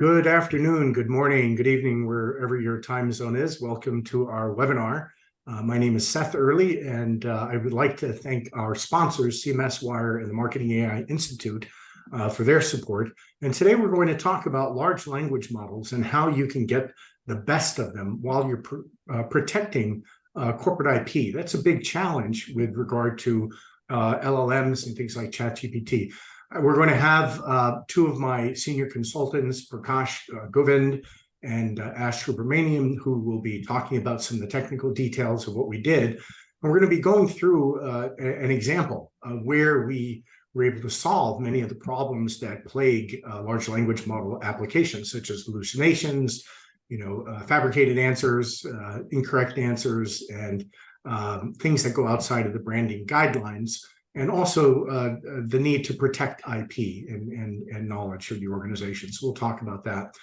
Good afternoon, good morning, good evening, wherever your time zone is. Welcome to our webinar. My name is Seth Early, and I would like to thank our sponsors, CMS Wire and the Marketing AI Institute, for their support. And today we're going to talk about large language models and how you can get the best of them while you're protecting corporate IP. That's a big challenge with regard to LLMs and things like ChatGPT. We're going to have two of my senior consultants, Prakash Govind and Ash Subramaniam, who will be talking about some of the technical details of what we did. And we're going to be going through an example of where we were able to solve many of the problems that plague large language model applications, such as hallucinations, fabricated answers, incorrect answers, and things that go outside of the branding guidelines. And also the need to protect IP and knowledge of the organization. So we'll talk about that.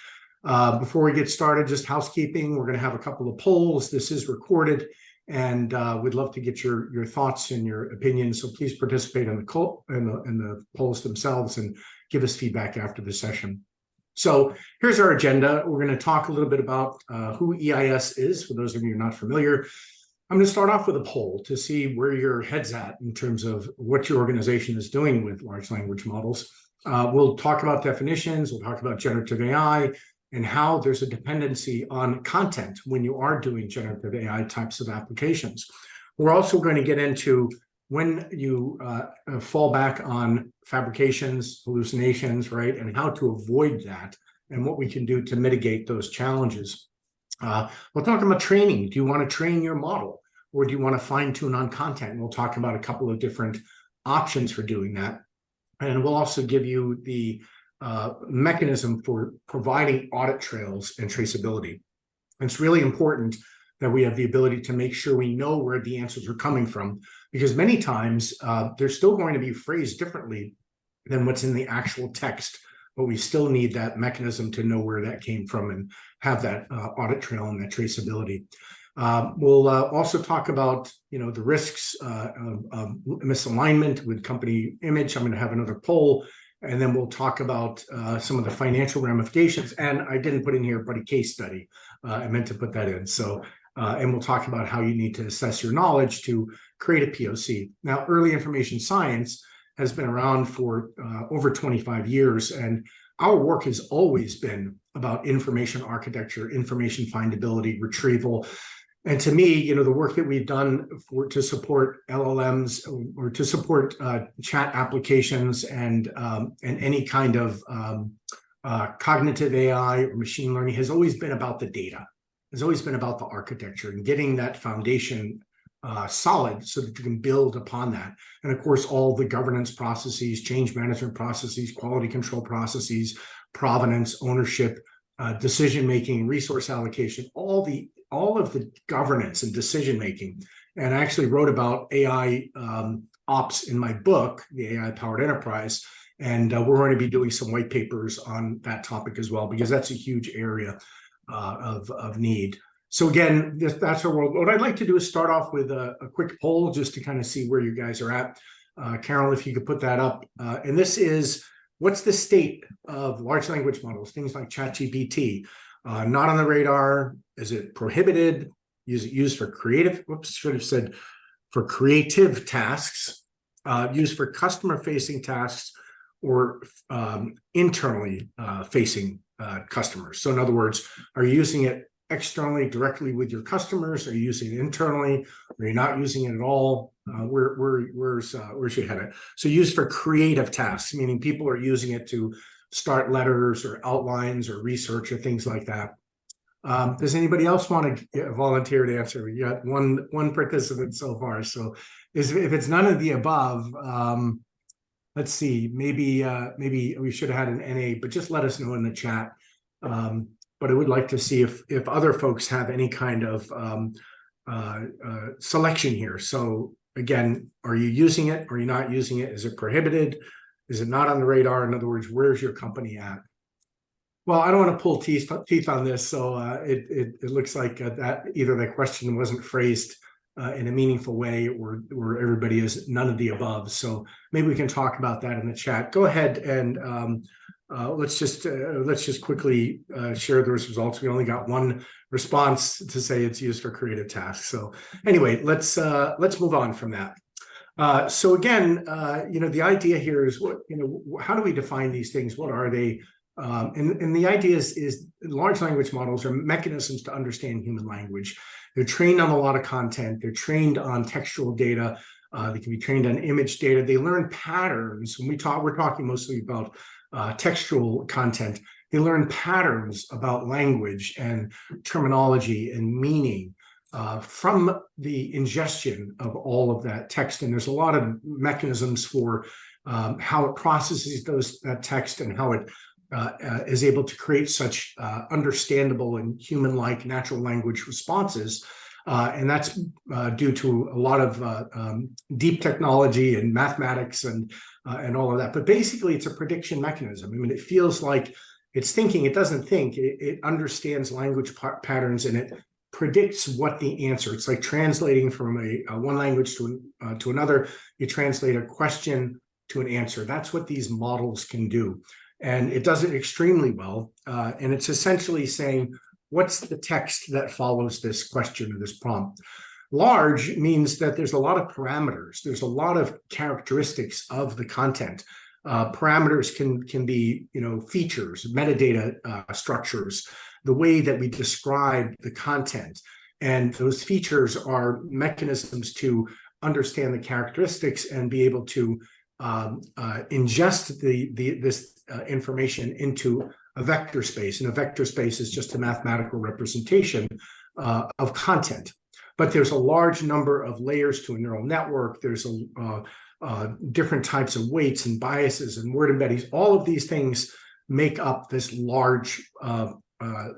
Before we get started, just housekeeping, we're going to have a couple of polls. This is recorded, and we'd love to get your thoughts and your opinions. So please participate in the polls themselves and give us feedback after the session. So here's our agenda. We're going to talk a little bit about who EIS is, for those of you who are not familiar. I'm going to start off with a poll to see where your head's at in terms of what your organization is doing with large language models. We'll talk about definitions, we'll talk about generative AI, and how there's a dependency on content when you are doing generative AI types of applications. We're also going to get into when you fall back on fabrications, hallucinations, right, and how to avoid that, and what we can do to mitigate those challenges. We'll talk about training. Do you want to train your model, or do you want to fine tune on content? And we'll talk about a couple of different options for doing that. And we'll also give you the mechanism for providing audit trails and traceability. It's really important that we have the ability to make sure we know where the answers are coming from, because many times they're still going to be phrased differently than what's in the actual text. But we still need that mechanism to know where that came from and have that audit trail and that traceability. We'll also talk about, the risks of misalignment with company image. I'm going to have another poll, and then we'll talk about some of the financial ramifications. And I didn't put in here, but a case study. I meant to put that in. So, and we'll talk about how you need to assess your knowledge to create a POC. Now, early information science has been around for over 25 years, and our work has always been about information architecture, information findability, retrieval. And to me, the work that we've done to support LLMs or to support chat applications and any kind of cognitive AI or machine learning has always been about the data. It's always been about the architecture and getting that foundation solid so that you can build upon that. And of course, all the governance processes, change management processes, quality control processes, provenance, ownership, decision-making, resource allocation, all of the governance and decision-making. And I actually wrote about AI ops in my book, The AI-Powered Enterprise. And we're going to be doing some white papers on that topic as well, because that's a huge area of need. So again, that's our world. What I'd like to do is start off with a quick poll just to kind of see where you guys are at. Carol, if you could put that up. And this is, what's the state of large language models, things like ChatGPT? Not on the radar? Is it prohibited? Is it used for creative? Whoops, should have said for creative tasks, used for customer-facing tasks, or internally facing customers. So in other words, are you using it externally directly with your customers? Are you using it internally? Are you not using it at all? Where's your head at? So used for creative tasks, meaning people are using it to start letters or outlines or research or things like that. Does anybody else want to volunteer to answer? We got one participant so far. So if it's none of the above, let's see, maybe we should have had an NA, but just let us know in the chat. But I would like to see if other folks have any kind of selection here. So again, are you using it? Are you not using it? Is it prohibited? Is it not on the radar? In other words, where's your company at? Well, I don't want to pull teeth on this, so it looks like that either the question wasn't phrased in a meaningful way, or everybody is none of the above. So maybe we can talk about that in the chat. Go ahead and let's just quickly share those results. We only got one response to say it's used for creative tasks. So anyway, let's move on from that. So again, the idea here is how do we define these things? What are they? And the idea is large language models are mechanisms to understand human language. They're trained on a lot of content. They're trained on textual data. They can be trained on image data. They learn patterns. When we're talking mostly about textual content. They learn patterns about language and terminology and meaning from the ingestion of all of that text. And there's a lot of mechanisms for how it processes that text and how it is able to create such understandable and human-like natural language responses. And that's due to a lot of deep technology and mathematics and all of that. But basically, it's a prediction mechanism. I mean, it feels like it's thinking. It doesn't think. It understands language patterns, and it predicts what the answer. It's like translating from one language to another. You translate a question to an answer. That's what these models can do. And it does it extremely well. And it's essentially saying, what's the text that follows this question or this prompt? Large means that there's a lot of parameters. There's a lot of characteristics of the content. Parameters can be, features, metadata structures, the way that we describe the content. And those features are mechanisms to understand the characteristics and be able to ingest this information into a vector space. And a vector space is just a mathematical representation of content. But there's a large number of layers to a neural network. There's different types of weights and biases and word embeddings. All of these things make up this large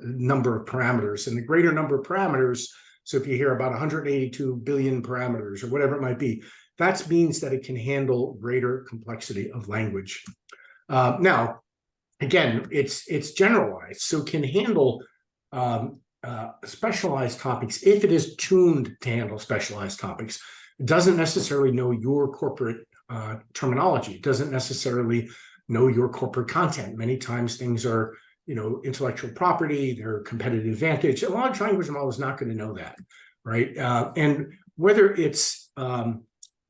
number of parameters. And the greater number of parameters, so if you hear about 182 billion parameters or whatever it might be, that means that it can handle greater complexity of language. Now, again, it's generalized, so it can handle specialized topics if it is tuned to handle specialized topics. It doesn't necessarily know your corporate terminology. It doesn't necessarily know your corporate content. Many times things are, intellectual property, their competitive advantage. A large language model is not going to know that, right? And whether it's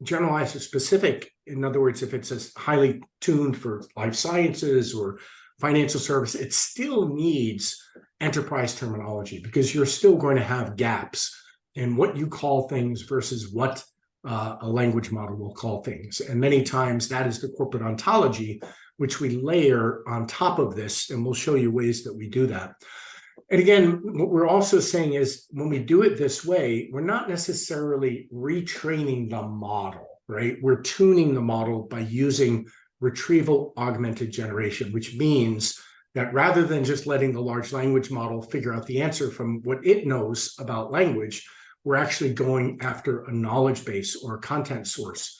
generalized or specific, in other words, if it's highly tuned for life sciences or financial service, it still needs enterprise terminology, because you're still going to have gaps in what you call things versus what a language model will call things. And many times that is the corporate ontology, which we layer on top of this, and we'll show you ways that we do that. And again, what we're also saying is when we do it this way, we're not necessarily retraining the model, right? We're tuning the model by using retrieval augmented generation, which means that rather than just letting the large language model figure out the answer from what it knows about language, we're actually going after a knowledge base or a content source.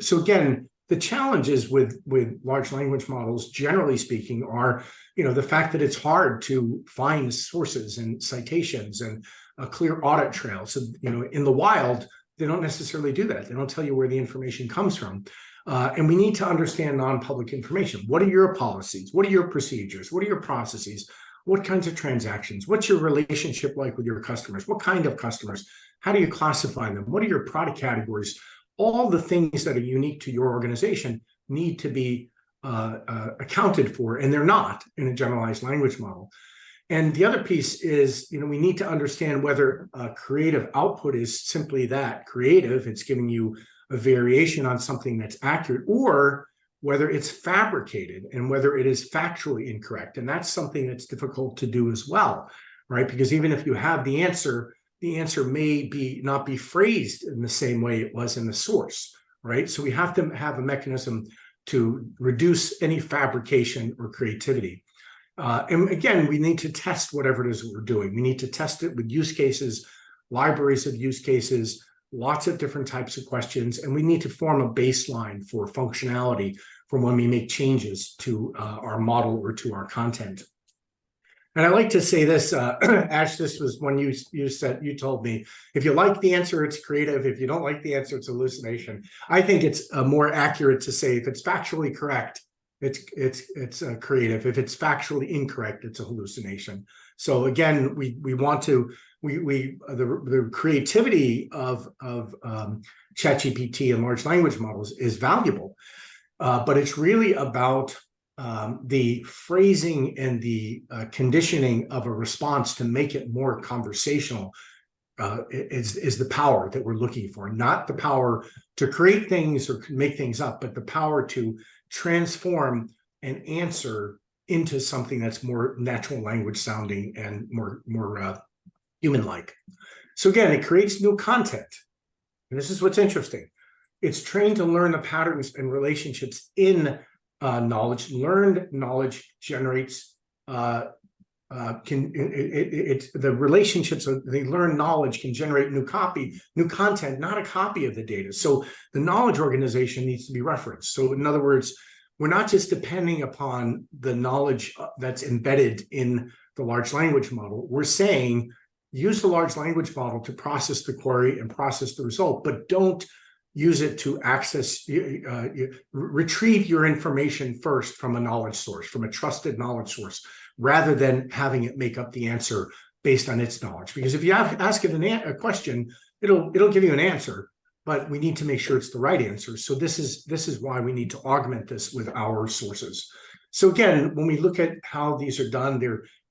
So again, the challenges with large language models, generally speaking, are the fact that it's hard to find sources and citations and a clear audit trail. So in the wild, they don't necessarily do that. They don't tell you where the information comes from. And we need to understand non-public information. What are your policies? What are your procedures? What are your processes? What kinds of transactions? What's your relationship like with your customers? What kind of customers? How do you classify them? What are your product categories? All the things that are unique to your organization need to be accounted for, and they're not in a generalized language model. And the other piece is, we need to understand whether creative output is simply that, creative, it's giving you a variation on something that's accurate, or whether it's fabricated and whether it is factually incorrect. And that's something that's difficult to do as well, right? Because even if you have the answer may not be phrased in the same way it was in the source, right? So we have to have a mechanism to reduce any fabrication or creativity. And again, we need to test whatever it is we're doing. We need to test it with use cases, libraries of use cases, lots of different types of questions, and we need to form a baseline for functionality from when we make changes to our model or to our content. And I like to say this, Ash, this was when you told me, if you like the answer, it's creative. If you don't like the answer, it's hallucination. I think it's more accurate to say if it's factually correct, it's creative. If it's factually incorrect, it's a hallucination. So again, we want to the creativity of ChatGPT and large language models is valuable, but it's really about the phrasing and the conditioning of a response to make it more conversational. Is the power that we're looking for, not the power to create things or make things up, but the power to transform an answer into something that's more natural language sounding and more human-like. So again, it creates new content. And this is what's interesting. It's trained to learn the patterns and relationships in knowledge. Learned knowledge generates the relationships of the learned knowledge can generate new content, not a copy of the data. So the knowledge organization needs to be referenced. So in other words, we're not just depending upon the knowledge that's embedded in the large language model. We're saying use the large language model to process the query and process the result, but don't use it to access, retrieve your information first from a knowledge source, from a trusted knowledge source, rather than having it make up the answer based on its knowledge. Because if you ask it a question, it'll give you an answer, but we need to make sure it's the right answer. So this is why we need to augment this with our sources. So again, when we look at how these are done,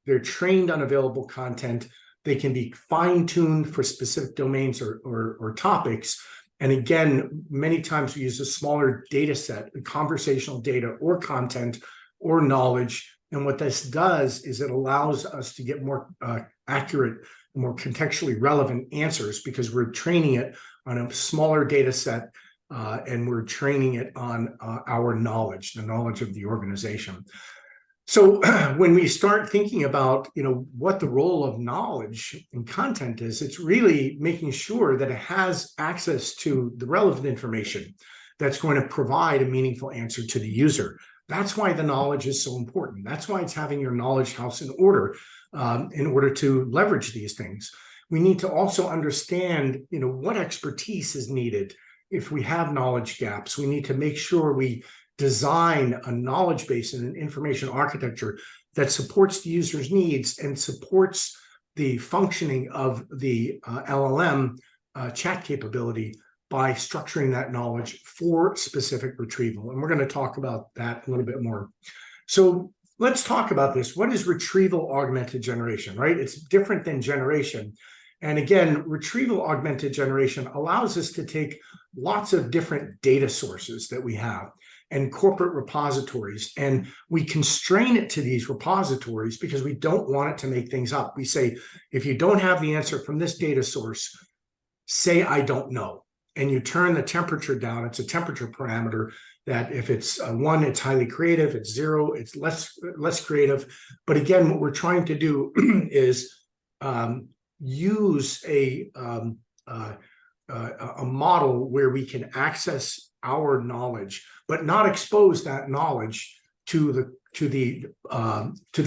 they're trained on available content. They can be fine-tuned for specific domains or topics. And again, many times we use a smaller data set, conversational data or content or knowledge. And what this does is it allows us to get more accurate, more contextually relevant answers because we're training it on a smaller data set and we're training it on our knowledge, the knowledge of the organization. So when we start thinking about, what the role of knowledge and content is, it's really making sure that it has access to the relevant information that's going to provide a meaningful answer to the user. That's why the knowledge is so important. That's why it's having your knowledge house in order to leverage these things. We need to also understand, what expertise is needed. If we have knowledge gaps, we need to make sure we design a knowledge base and an information architecture that supports the user's needs and supports the functioning of the LLM chat capability by structuring that knowledge for specific retrieval. And we're going to talk about that a little bit more. So let's talk about this. What is retrieval augmented generation, right? It's different than generation. And again, retrieval augmented generation allows us to take lots of different data sources that we have and corporate repositories, and we constrain it to these repositories because we don't want it to make things up. We say, if you don't have the answer from this data source, say, I don't know. And you turn the temperature down. It's a temperature parameter that if it's 1, it's highly creative. It's 0, it's less creative. But again, what we're trying to do is use a model where we can access our knowledge, but not expose that knowledge to the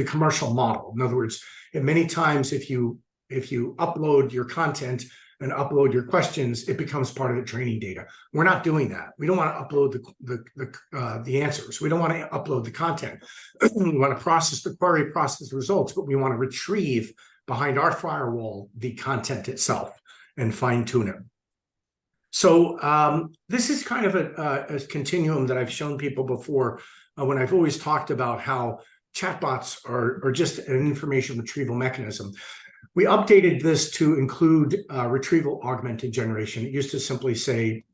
commercial model. In other words, many times if you upload your content and upload your questions, it becomes part of the training data. We're not doing that. We don't want to upload the answers. We don't want to upload the content. We want to process the query, process the results, but we want to retrieve behind our firewall the content itself and fine tune it. So this is kind of a continuum that I've shown people before when I've always talked about how chatbots are just an information retrieval mechanism. We updated this to include retrieval augmented generation. It used to simply say,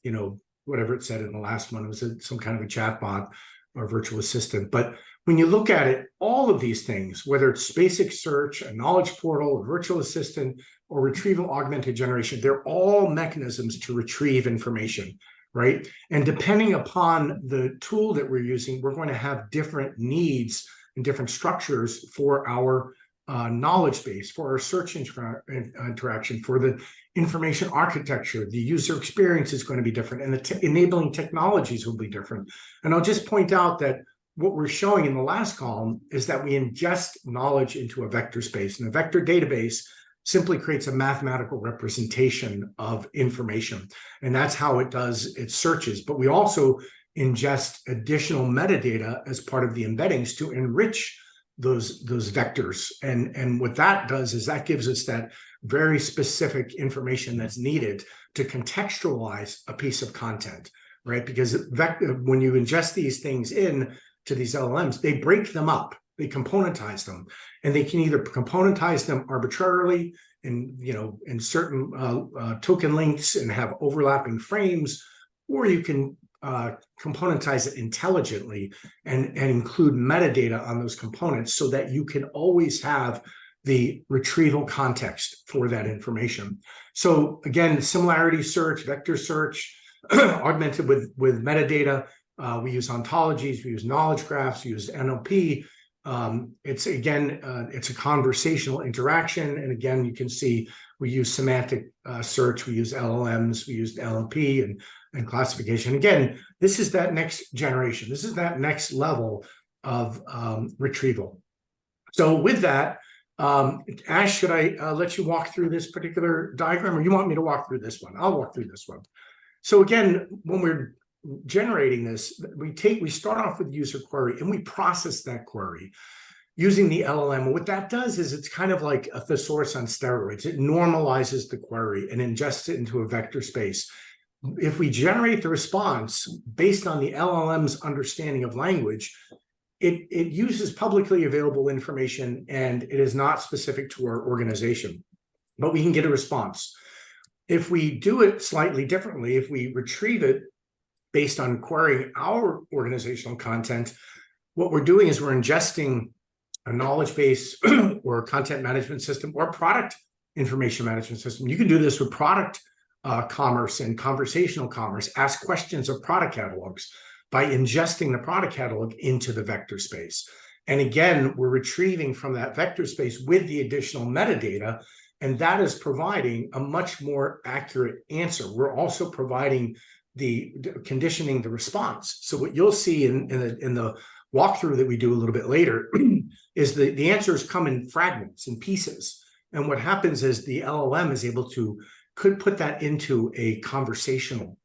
whatever it said in the last one, it was some kind of a chatbot or virtual assistant. But when you look at it, all of these things, whether it's basic search, a knowledge portal, a virtual assistant, or retrieval augmented generation, they're all mechanisms to retrieve information, right? And depending upon the tool that we're using, we're going to have different needs and different structures for our knowledge base, for our search interaction, for the information architecture. The user experience is going to be different, and the enabling technologies will be different. And I'll just point out that what we're showing in the last column is that we ingest knowledge into a vector space, and a vector database simply creates a mathematical representation of information. And that's how it does its searches. But we also ingest additional metadata as part of the embeddings to enrich those vectors. And what that does is that gives us that very specific information that's needed to contextualize a piece of content, right? Because when you ingest these things in to these LLMs, they break them up, they componentize them, and they can either componentize them arbitrarily in certain token links and have overlapping frames, or you can componentize it intelligently and include metadata on those components so that you can always have the retrieval context for that information. So again, similarity search, vector search, augmented with metadata. We use ontologies, we use knowledge graphs, we use NLP. It's a conversational interaction. And again, you can see we use semantic search, we use LLMs, we use NLP and classification. Again, this is that next generation. This is that next level of retrieval. So with that, Ash, should I let you walk through this particular diagram, or you want me to walk through this one? I'll walk through this one. So again, when we're generating this, we start off with user query and we process that query using the LLM. And what that does is it's kind of like a thesaurus on steroids. It normalizes the query and ingests it into a vector space. If we generate the response based on the LLM's understanding of language, it uses publicly available information and it is not specific to our organization, but we can get a response. If we do it slightly differently, if we retrieve it based on querying our organizational content, what we're doing is we're ingesting a knowledge base or content management system or product information management system. You can do this with product commerce and conversational commerce. Ask questions of product catalogs by ingesting the product catalog into the vector space. And again, we're retrieving from that vector space with the additional metadata, and that is providing a much more accurate answer. We're also providing the conditioning the response. So what you'll see in the walkthrough that we do a little bit later is the answers come in fragments and pieces. And what happens is the LLM is able to could put that into a conversational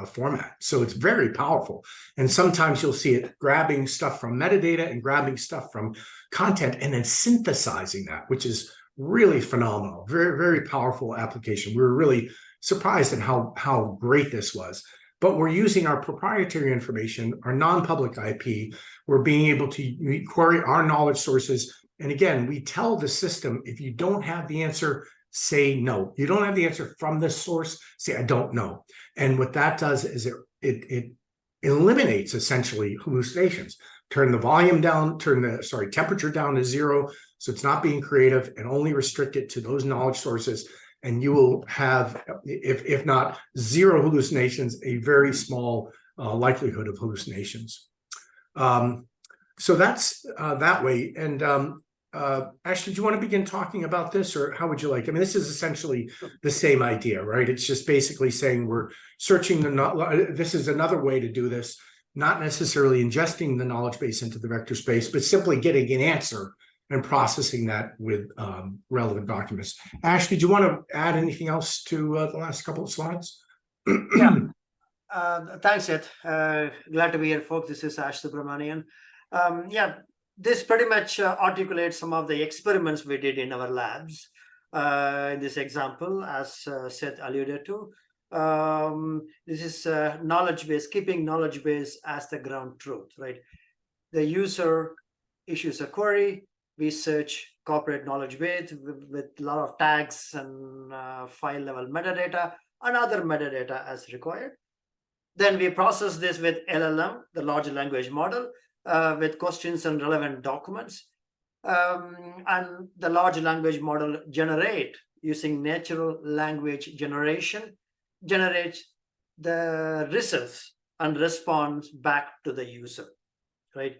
format. So it's very powerful. And sometimes you'll see it grabbing stuff from metadata and grabbing stuff from content and then synthesizing that, which is really phenomenal. Very, very powerful application. We were really surprised at how great this was. But we're using our proprietary information, our non-public IP. We're being able to query our knowledge sources. And again, we tell the system, if you don't have the answer, say no. You don't have the answer from this source, say, I don't know. And what that does is it eliminates essentially hallucinations. Turn the volume down, temperature down to 0, so it's not being creative, and only restrict it to those knowledge sources. And you will have, if not 0 hallucinations, a very small likelihood of hallucinations. So that's that way. And Ash, did you want to begin talking about this, or how would you like? I mean, this is essentially the same idea, right? It's just basically saying we're searching this is another way to do this, not necessarily ingesting the knowledge base into the vector space, but simply getting an answer and processing that with relevant documents. Ash, did you want to add anything else to the last couple of slides? Yeah, thanks, Ed. Glad to be here, folks. This is Ash Subramanian. Yeah, this pretty much articulates some of the experiments we did in our labs. In this example, as Seth alluded to, this is knowledge base, keeping knowledge base as the ground truth, right? The user issues a query, we search corporate knowledge base with a lot of tags and file level metadata and other metadata as required. Then we process this with LLM, the large language model, with questions and relevant documents. And the large language model using natural language generation, generates the results and response back to the user, right?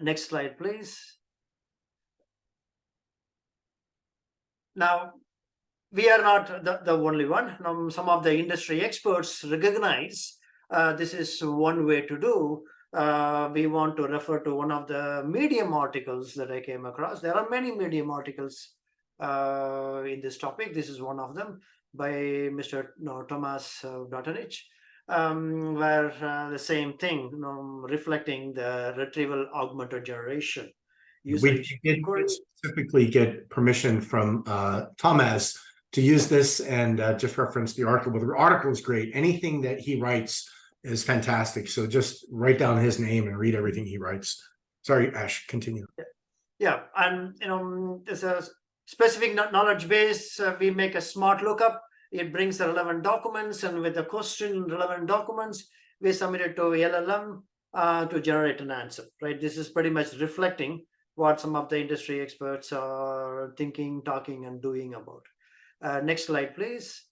Next slide, please. Now, we are not the only one. Now, some of the industry experts recognize this is one way to do. We want to refer to one of the Medium articles that I came across. There are many Medium articles in this topic. This is one of them by Mr. Tomas Bratanich. where the same thing, reflecting the retrieval augmented generation. We did specifically get permission from Thomas to use this, and just reference the article. But the article is great. Anything that he writes is fantastic. So just write down his name and read everything he writes. Sorry, Ash, continue. Yeah, and there's a specific knowledge base. We make a smart lookup. It brings the relevant documents, and with the question relevant documents, we submit it to LLM to generate an answer. Right. This is pretty much reflecting what some of the industry experts are thinking, talking, and doing about. Next slide, please.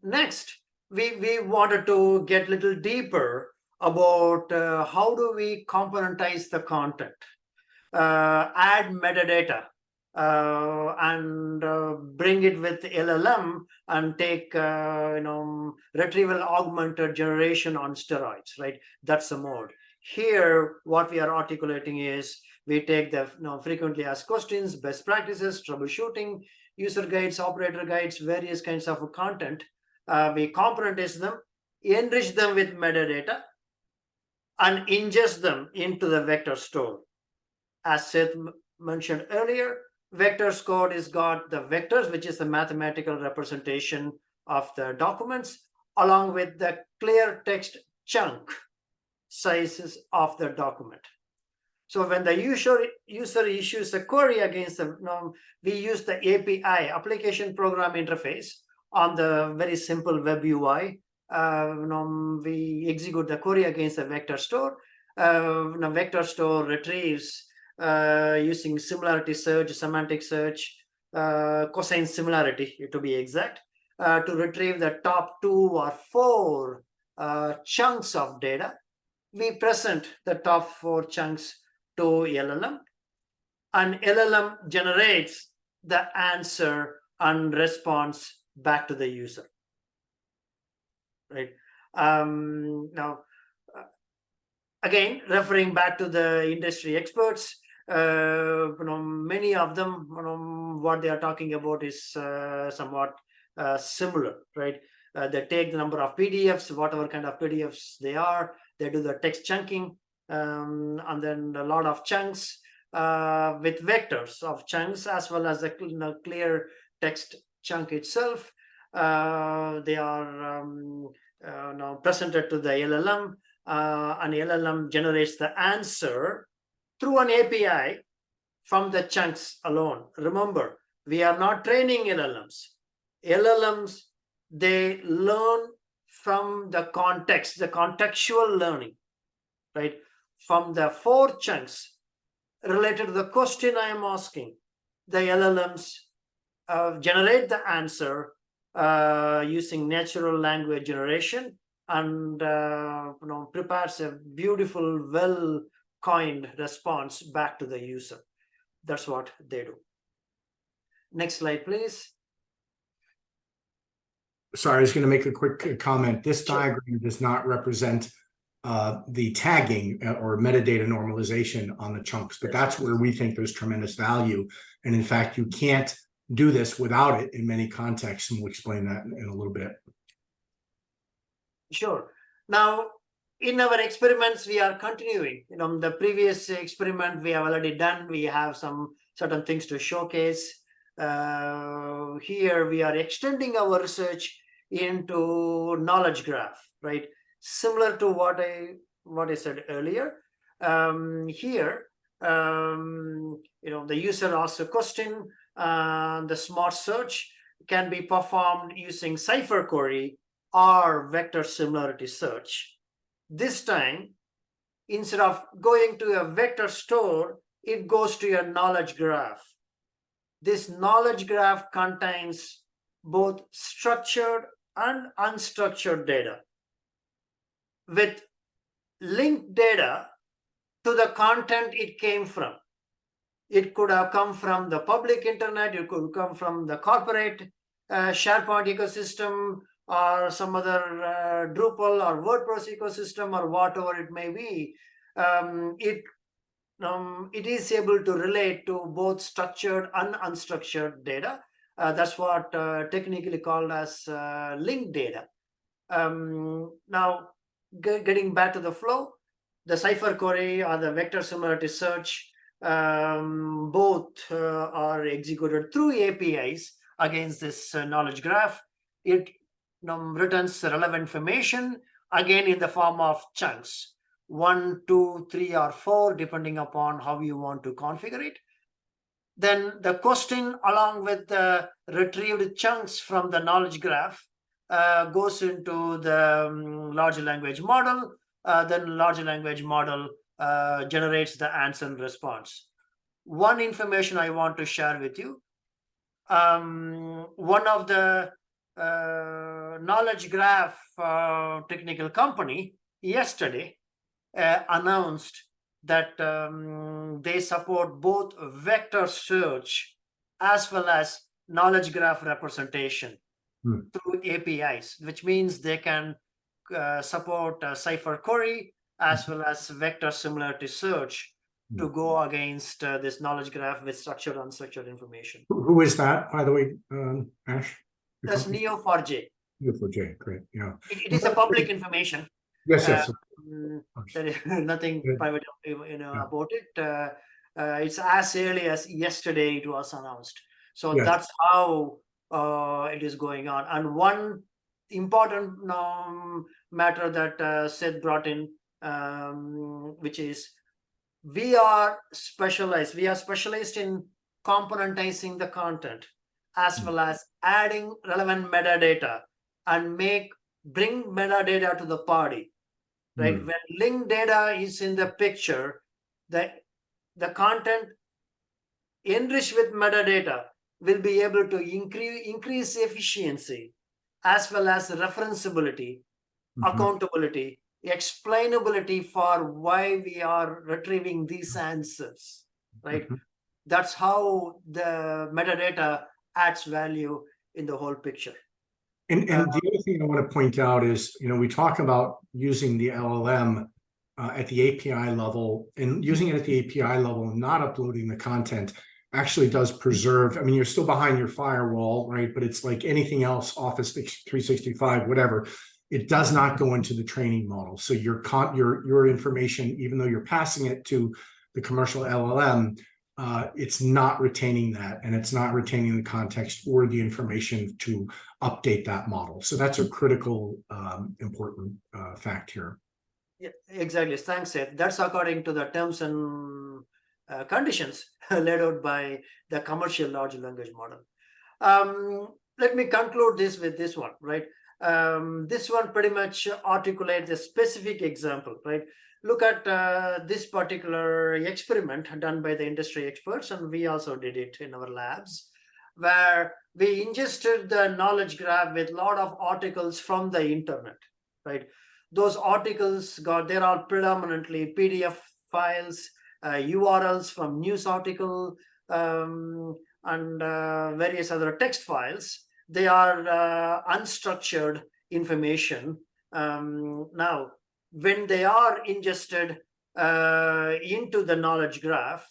Next, we wanted to get a little deeper about how do we componentize the content, add metadata, and bring it with LLM and take retrieval augmented generation on steroids, right? That's the mode. Here, what we are articulating is we take the frequently asked questions, best practices, troubleshooting, user guides, operator guides, various kinds of content. We componentize them, enrich them with metadata, and ingest them into the vector store. As Seth mentioned earlier, vectors code is got the vectors, which is the mathematical representation of the documents, along with the clear text chunk sizes of the document. So when the user issues a query against the, we use the API, application program interface, on the very simple web UI. We execute the query against the vector store. The vector store retrieves using similarity search, semantic search, cosine similarity to be exact, to retrieve the top 2 or 4 chunks of data. We present the top 4 chunks to LLM, and LLM generates the answer and response back to the user. Right. Now, again, referring back to the industry experts, many of them, what they are talking about is somewhat similar, right? They take the number of PDFs, whatever kind of PDFs they are, they do the text chunking, and then a lot of chunks with vectors of chunks, as well as the clear text chunk itself. They are now presented to the LLM, and LLM generates the answer through an API from the chunks alone. Remember, we are not training LLMs. LLMs, they learn from the context, the contextual learning, right? From the 4 chunks related to the question I am asking, the LLMs generate the answer using natural language generation, and prepares a beautiful, well-coined response back to the user. That's what they do. Next slide, please. Sorry, I was going to make a quick comment. This diagram does not represent the tagging or metadata normalization on the chunks, but that's where we think there's tremendous value. And in fact, you can't do this without it in many contexts, and we'll explain that in a little bit. Sure. Now, in our experiments, we are continuing. The previous experiment we have already done. We have some certain things to showcase. Here, we are extending our research into knowledge graph, right? Similar to what I said earlier. Here, the user asks a question. The smart search can be performed using cipher query or vector similarity search. This time, instead of going to a vector store, it goes to a knowledge graph. This knowledge graph contains both structured and unstructured data, with linked data to the content it came from. It could have come from the public internet, it could come from the corporate SharePoint ecosystem, or some other Drupal or WordPress ecosystem, or whatever it may be. It is able to relate to both structured and unstructured data, That's what technically called as linked data. Now, getting back to the flow, the cipher query or the vector similarity search, both are executed through APIs against this knowledge graph. It returns relevant information, again in the form of chunks, 1, 2, 3, or 4, depending upon how you want to configure it. Then the question, along with the retrieved chunks from the knowledge graph, goes into the large language model. Then large language model generates the answer and response. One information I want to share with you. One of the knowledge graph technical company yesterday announced that they support both vector search as well as knowledge graph representation through APIs, which means they can support cipher query as well as vector similarity search to go against this knowledge graph with structured, unstructured information. Who is that, by the way, Ash? That's Neo4j. Neo4j, great, yeah. It is a public information. Yes, yes. There is nothing private, about it. It's as early as yesterday it was announced. So that's how it is going on. And one important matter that Seth brought in, which is we are specialized. We are specialized in componentizing the content as well as adding relevant metadata and bring metadata to the party. Right? When linked data is in the picture, the content enriched with metadata will be able to increase efficiency as well as referenceability, accountability, explainability for why we are retrieving these answers. Right? That's how the metadata adds value in the whole picture. And the other thing I want to point out is, we talk about using the LLM at the API level, and using it at the API level and not uploading the content actually does preserve. I mean, you're still behind your firewall, right? But it's like anything else, Office 365, whatever. It does not go into the training model. So your information, even though you're passing it to the commercial LLM, it's not retaining that, and it's not retaining the context or the information to update that model. So that's a critical, important fact here. Yeah, exactly. Thanks, Seth. That's according to the terms and conditions laid out by the commercial large language model. Let me conclude this with this one, right? This one pretty much articulates a specific example, right? Look at this particular experiment done by the industry experts, and we also did it in our labs, where we ingested the knowledge graph with a lot of articles from the internet, right? Those articles they're all predominantly PDF files, URLs from news article, and various other text files. They are unstructured information. Now, when they are ingested into the knowledge graph,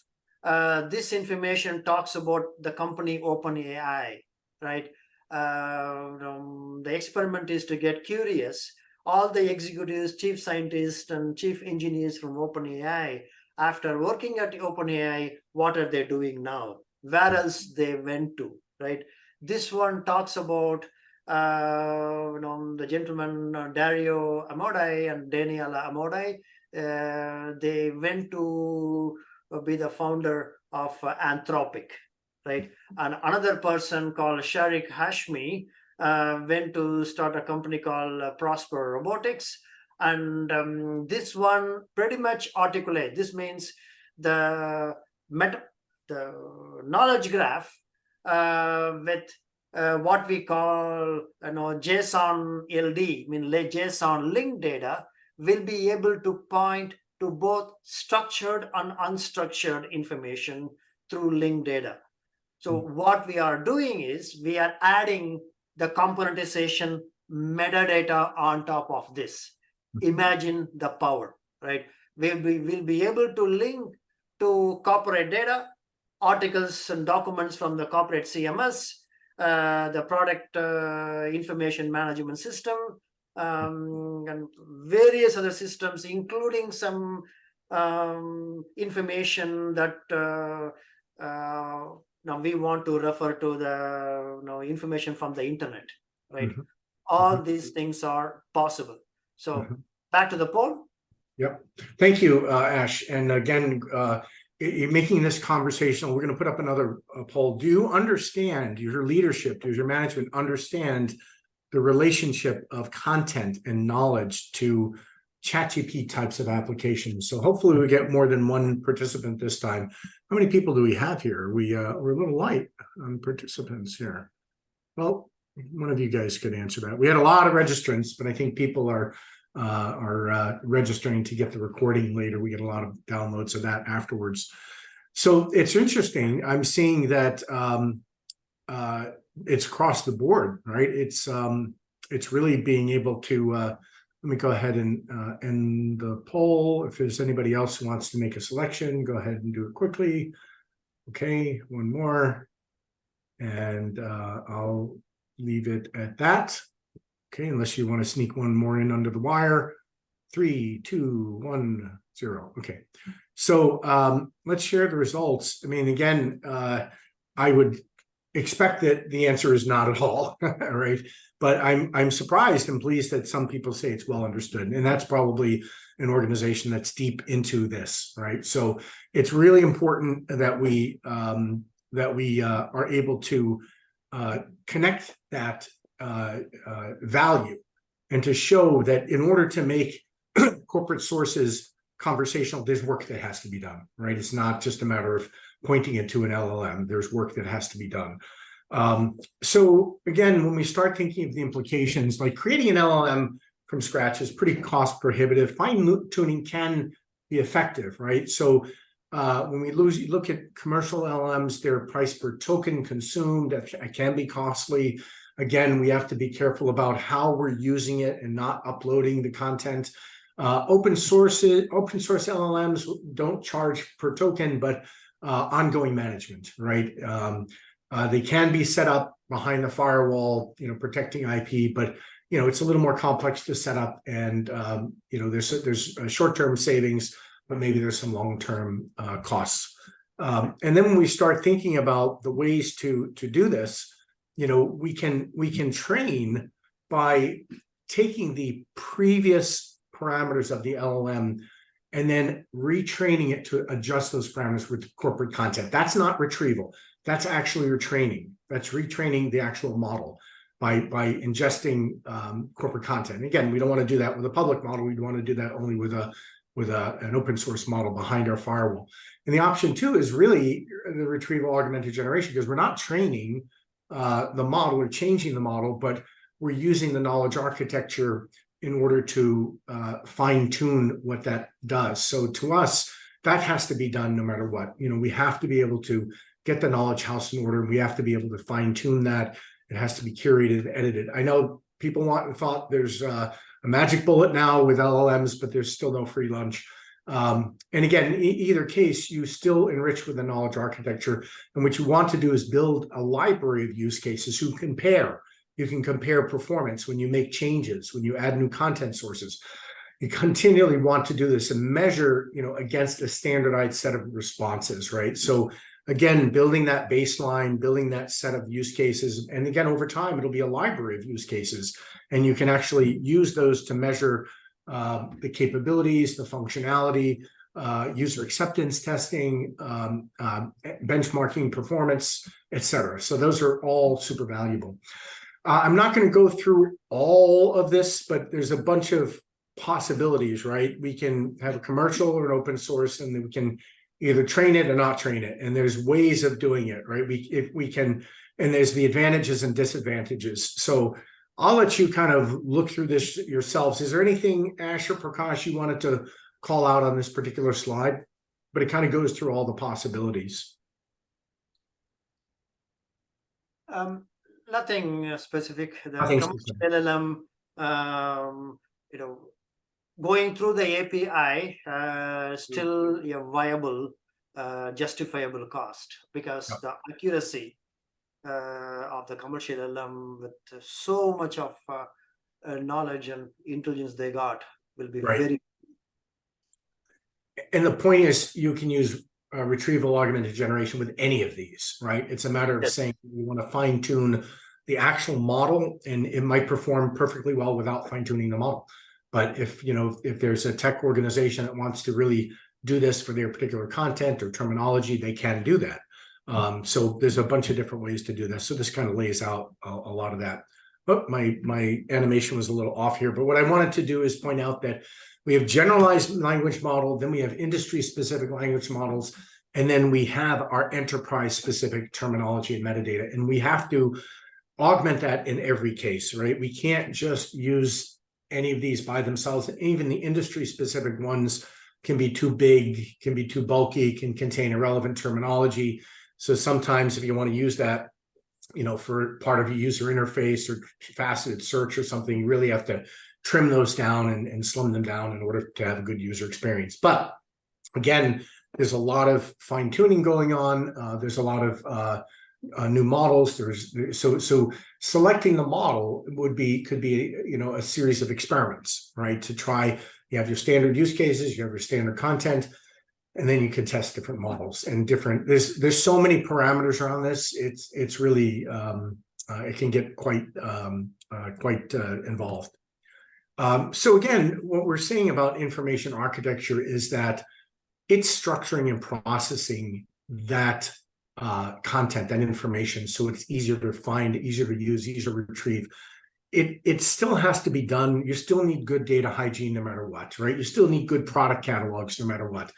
this information talks about the company OpenAI, right? The experiment is to get curious. All the executives, chief scientists, and chief engineers from OpenAI, after working at OpenAI, what are they doing now? Where else they went to, right? This one talks about the gentleman Dario Amodei and Daniela Amodei. They went to be the founder of Anthropic, right? And another person called Sharik Hashmi went to start a company called Prosper Robotics. And this one pretty much articulates. This means the knowledge graph with what we call JSON LD, JSON linked data, will be able to point to both structured and unstructured information through linked data. So what we are doing is we are adding the componentization metadata on top of this. Imagine the power, right? We'll be able to link to corporate data, articles and documents from the corporate CMS, the product information management system, and various other systems, including some information that now we want to refer to the information from the internet, right? Mhm. All Mhm. these things are possible. So Mhm. back to the poll. Yep. Thank you, Ash. And again, making this conversational, we're going to put up another poll. Do you understand, your leadership, does your management understand the relationship of content and knowledge to ChatGPT types of applications? So hopefully we get more than one participant this time. How many people do we have here? We're a little light on participants here. Well, one of you guys could answer that. We had a lot of registrants, but I think people are registering to get the recording later. We get a lot of downloads of that afterwards. So it's interesting. I'm seeing that it's across the board, right? It's really being able to. Let me go ahead and end the poll. If there's anybody else who wants to make a selection, go ahead and do it quickly. Okay, one more, and I'll leave it at that. Okay, unless you want to sneak one more in under the wire. 3, 2, 1, 0. Okay, so let's share the results. I mean, again, I would expect that the answer is not at all, right? But I'm surprised and pleased that some people say it's well understood, and that's probably an organization that's deep into this, right? So it's really important that we are able to connect that value and to show that in order to make corporate sources conversational, there's work that has to be done, right? It's not just a matter of pointing it to an LLM. There's work that has to be done. So again, when we start thinking of the implications, like creating an LLM from scratch is pretty cost prohibitive. Fine tuning can be effective, right? So when we look at commercial LLMs, their price per token consumed that can be costly. Again, we have to be careful about how we're using it and not uploading the content. Open source LLMs don't charge per token, but ongoing management, right? They can be set up behind the firewall, protecting IP, but it's a little more complex to set up, and there's short-term savings, but maybe there's some long-term costs. And then when we start thinking about the ways to do this, we can train by taking the previous parameters of the LLM and then retraining it to adjust those parameters with corporate content. That's not retrieval. That's actually retraining. That's retraining the actual model by ingesting corporate content. And again, we don't want to do that with a public model. We want to do that only with an open source model behind our firewall. And the option 2 is really the retrieval augmented generation, because we're not training the model or changing the model, but we're using the knowledge architecture in order to fine tune what that does. So to us, that has to be done no matter what. We have to be able to get the knowledge house in order. We have to be able to fine tune that. It has to be curated, edited. I know people thought there's a magic bullet now with LLMs, but there's still no free lunch. And again, either case, you still enrich with the knowledge architecture. And what you want to do is build a library of use cases who compare. You can compare performance when you make changes, when you add new content sources. You continually want to do this and measure, against a standardized set of responses, right? So again, building that baseline, building that set of use cases. And again, over time, it'll be a library of use cases. And you can actually use those to measure the capabilities, the functionality, user acceptance testing, benchmarking performance, et cetera. So those are all super valuable. I'm not going to go through all of this, but there's a bunch of possibilities, right? We can have a commercial or an open source, and then we can either train it or not train it. And there's ways of doing it, right? If we can, and there's the advantages and disadvantages. So I'll let you kind of look through this yourselves. Is there anything, Ash or Prakash, you wanted to call out on this particular slide? But it kind of goes through all the possibilities. Nothing specific. The Nothing commercial specific. LLM, going through the API, still a viable, justifiable cost, because Yep. the accuracy of the commercial LLM with so much of knowledge and intelligence they got will be Right. very. And the point is, you can use retrieval augmented generation with any of these, right? It's a matter of Yes. saying you want to fine tune the actual model, and it might perform perfectly well without fine tuning the model. But if there's a tech organization that wants to really do this for their particular content or terminology, they can do that. So there's a bunch of different ways to do this. So this kind of lays out a lot of that. But my animation was a little off here. But what I wanted to do is point out that we have generalized language model, then we have industry-specific language models, and then we have our enterprise-specific terminology and metadata. And we have to augment that in every case, right? We can't just use any of these by themselves. Even the industry-specific ones can be too big, can be too bulky, can contain irrelevant terminology. So sometimes if you want to use that, for part of your user interface or faceted search or something, you really have to trim those down and slim them down in order to have a good user experience. But again, there's a lot of fine tuning going on. There's a lot of new models. So selecting the model could be a series of experiments, right? To try, you have your standard use cases, you have your standard content, and then you can test different models and different. There's so many parameters around this. It's really it can get quite involved. So again, what we're saying about information architecture is that it's structuring and processing that content, that information, so it's easier to find, easier to use, easier to retrieve. It still has to be done. You still need good data hygiene no matter what, right? You still need good product catalogs no matter what.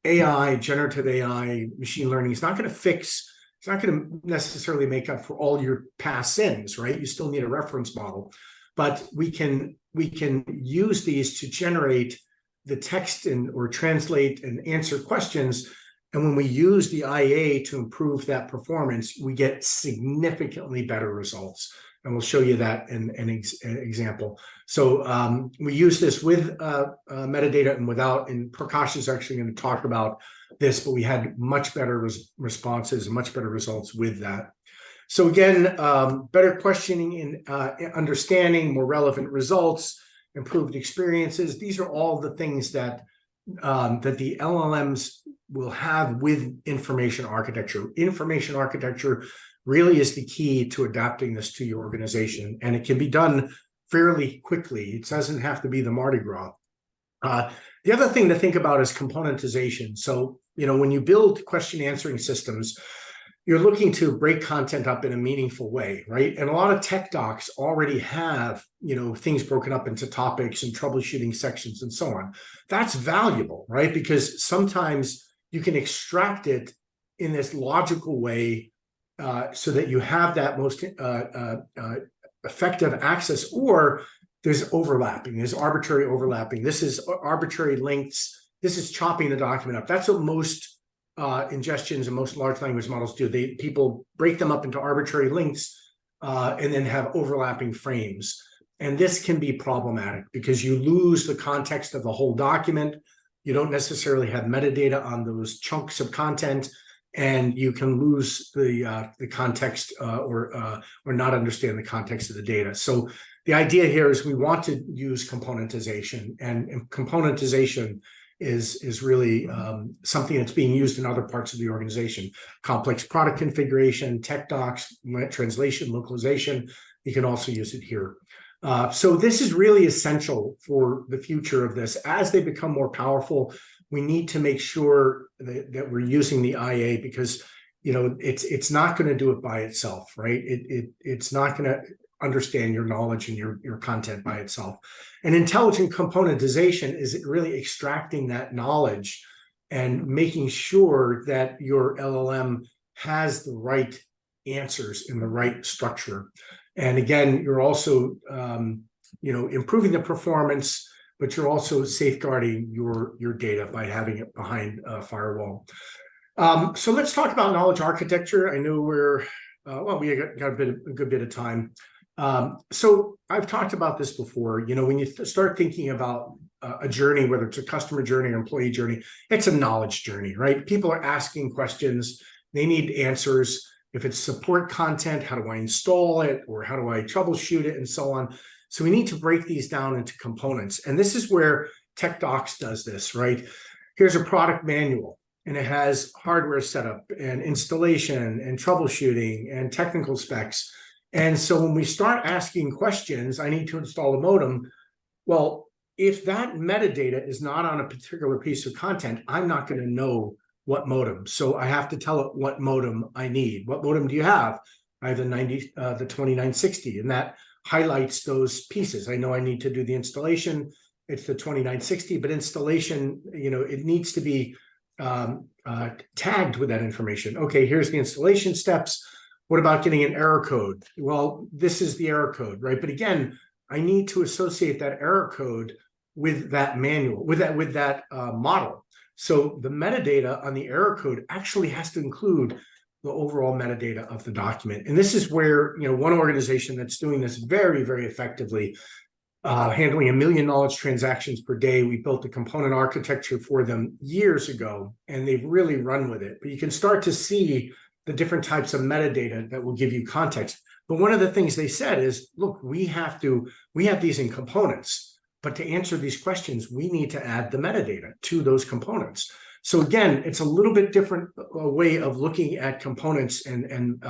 AI, generative AI, machine learning is not going to fix, it's not going to necessarily make up for all your past sins, right? You still need a reference model. But we can use these to generate the text or translate and answer questions. And when we use the IA to improve that performance, we get significantly better results. And we'll show you that in an example. So we use this with metadata and without, and Prakash is actually going to talk about this, but we had much better responses and much better results with that. So again, better questioning and understanding, more relevant results, improved experiences. These are all the things that the LLMs will have with information architecture. Information architecture really is the key to adapting this to your organization, and it can be done fairly quickly. It doesn't have to be the Mardi Gras. The other thing to think about is componentization. So, when you build question answering systems, you're looking to break content up in a meaningful way, right? And a lot of tech docs already have, things broken up into topics and troubleshooting sections and so on. That's valuable, right? Because sometimes you can extract it in this logical way so that you have that most effective access, or there's overlapping, there's arbitrary overlapping. This is arbitrary lengths. This is chopping the document up. That's what most ingestions and most large language models do. People break them up into arbitrary lengths and then have overlapping frames. And this can be problematic because you lose the context of the whole document. You don't necessarily have metadata on those chunks of content, and you can lose the context or not understand the context of the data. So the idea here is we want to use componentization, and componentization is really something that's being used in other parts of the organization. Complex product configuration, tech docs, translation, localization. You can also use it here. So this is really essential for the future of this. As they become more powerful, we need to make sure that we're using the IA, because it's not going to do it by itself, right? It's not going to understand your knowledge and your content by itself. And intelligent componentization is really extracting that knowledge and making sure that your LLM has the right answers in the right structure. And again, you're also improving the performance, but you're also safeguarding your data by having it behind a firewall. So let's talk about knowledge architecture. I know we got a good bit of time. So I've talked about this before. When you start thinking about a journey, whether it's a customer journey or employee journey, it's a knowledge journey, right? People are asking questions. They need answers. If it's support content, how do I install it, or how do I troubleshoot it, and so on. So we need to break these down into components. And this is where TechDocs does this, right? Here's a product manual, and it has hardware setup and installation and troubleshooting and technical specs. And so when we start asking questions, I need to install a modem. Well, if that metadata is not on a particular piece of content, I'm not going to know what modem. So I have to tell it what modem I need. What modem do you have? I have the 2960, and that highlights those pieces. I know I need to do the installation. It's the 2960, but installation, it needs to be tagged with that information. Okay, here's the installation steps. What about getting an error code? Well, this is the error code, right? But again, I need to associate that error code with that manual, with that model. So the metadata on the error code actually has to include the overall metadata of the document. And this is where, one organization that's doing this very, very effectively, handling 1 million knowledge transactions per day. We built the component architecture for them years ago, and they've really run with it. But you can start to see the different types of metadata that will give you context. But one of the things they said is, look, we have these in components, but to answer these questions, we need to add the metadata to those components. So again, it's a little bit different way of looking at components and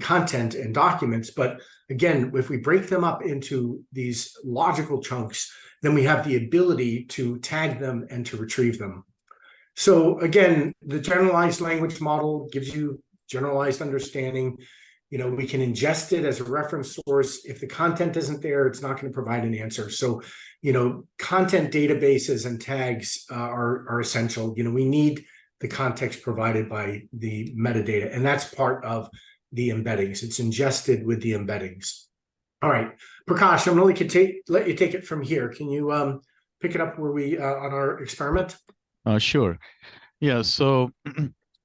content and documents. But again, if we break them up into these logical chunks, then we have the ability to tag them and to retrieve them. So again, the generalized language model gives you generalized understanding. We can ingest it as a reference source. If the content isn't there, it's not going to provide an answer. So, content databases and tags are essential. We need the context provided by the metadata, and that's part of the embeddings. It's ingested with the embeddings. All right, Prakash, I'm going to let you take it from here. Can you pick it up where we on our experiment? Sure. Yeah. So,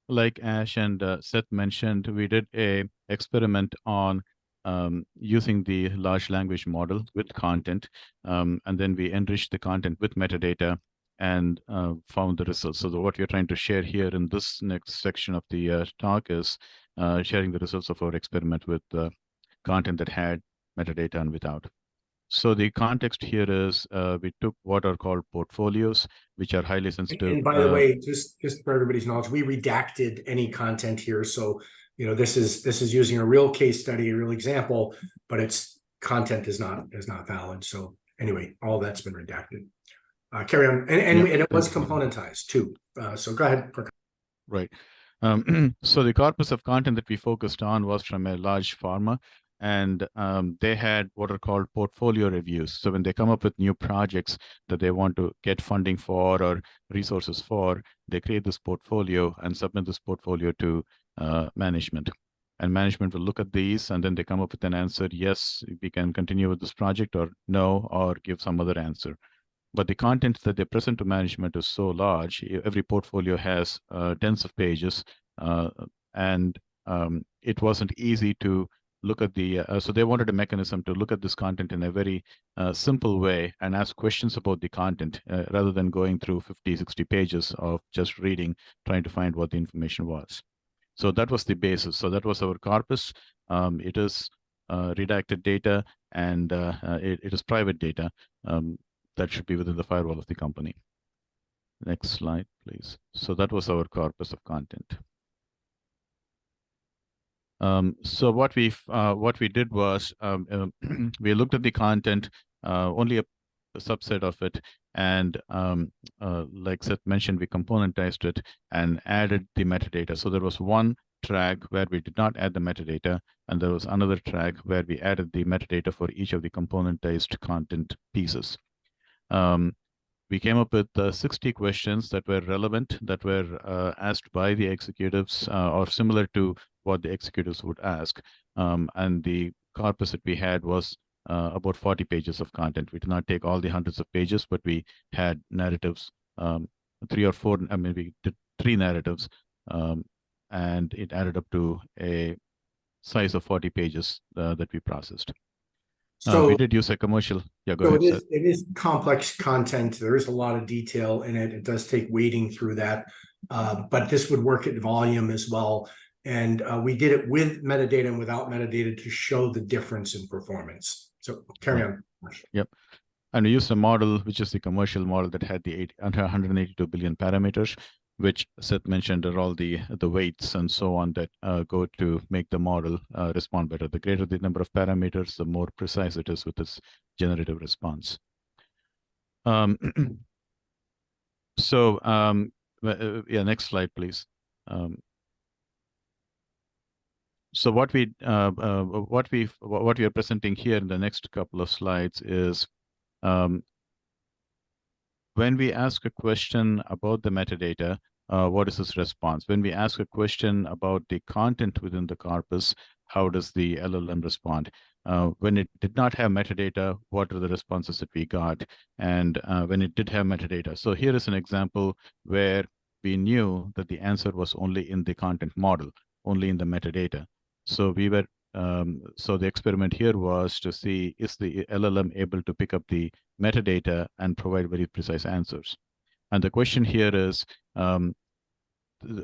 like Ash and Seth mentioned, we did a experiment on using the large language model with content, and then we enriched the content with metadata and found the results. So what we're trying to share here in this next section of the talk is sharing the results of our experiment with content that had metadata and without. So the context here is we took what are called portfolios, which are highly sensitive. And by the way, just for everybody's knowledge, we redacted any content here. So, this is using a real case study, a real example, but its content is not valid. So anyway, all that's been redacted. Carry on. And it was componentized too. So go ahead. Right. So the corpus of content that we focused on was from a large pharma. And they had what are called portfolio reviews. So when they come up with new projects that they want to get funding for or resources for, they create this portfolio and submit this portfolio to management. And management will look at these, and then they come up with an answer, yes, we can continue with this project, or no, or give some other answer. But the content that they present to management is so large. Every portfolio has tens of pages, and it wasn't easy to look at the, so they wanted a mechanism to look at this content in a very simple way and ask questions about the content rather than going through 50, 60 pages of just reading, trying to find what the information was. So that was the basis. So that was our corpus. It is redacted data, and it is private data that should be within the firewall of the company. Next slide, please. So that was our corpus of content. So what we did was we looked at the content, only a subset of it, and like Seth mentioned, we componentized it and added the metadata. So there was one track where we did not add the metadata, and there was another track where we added the metadata for each of the componentized content pieces. We came up with 60 questions that were relevant, that were asked by the executives or similar to what the executives would ask. And the corpus that we had was about 40 pages of content. We did not take all the hundreds of pages, but we had narratives, 3 or 4, we did 3 narratives, and it added up to a size of 40 pages that we processed. So we did use a commercial. Yeah, go ahead. It is complex content. There is a lot of detail in it. It does take wading through that, but this would work at volume as well. And we did it with metadata and without metadata to show the difference in performance. So carry on. Yep. And we used a model, which is the commercial model that had the 182 billion parameters, which Seth mentioned are all the weights and so on that go to make the model respond better. The greater the number of parameters, the more precise it is with its generative response. Yeah, next slide, please. So what we are presenting here in the next couple of slides is when we ask a question about the metadata, what is its response? When we ask a question about the content within the corpus, how does the LLM respond? When it did not have metadata, what are the responses that we got? And when it did have metadata. So here is an example where we knew that the answer was only in the content model, only in the metadata. So we were so the experiment here was to see, is the LLM able to pick up the metadata and provide very precise answers? And the question here is,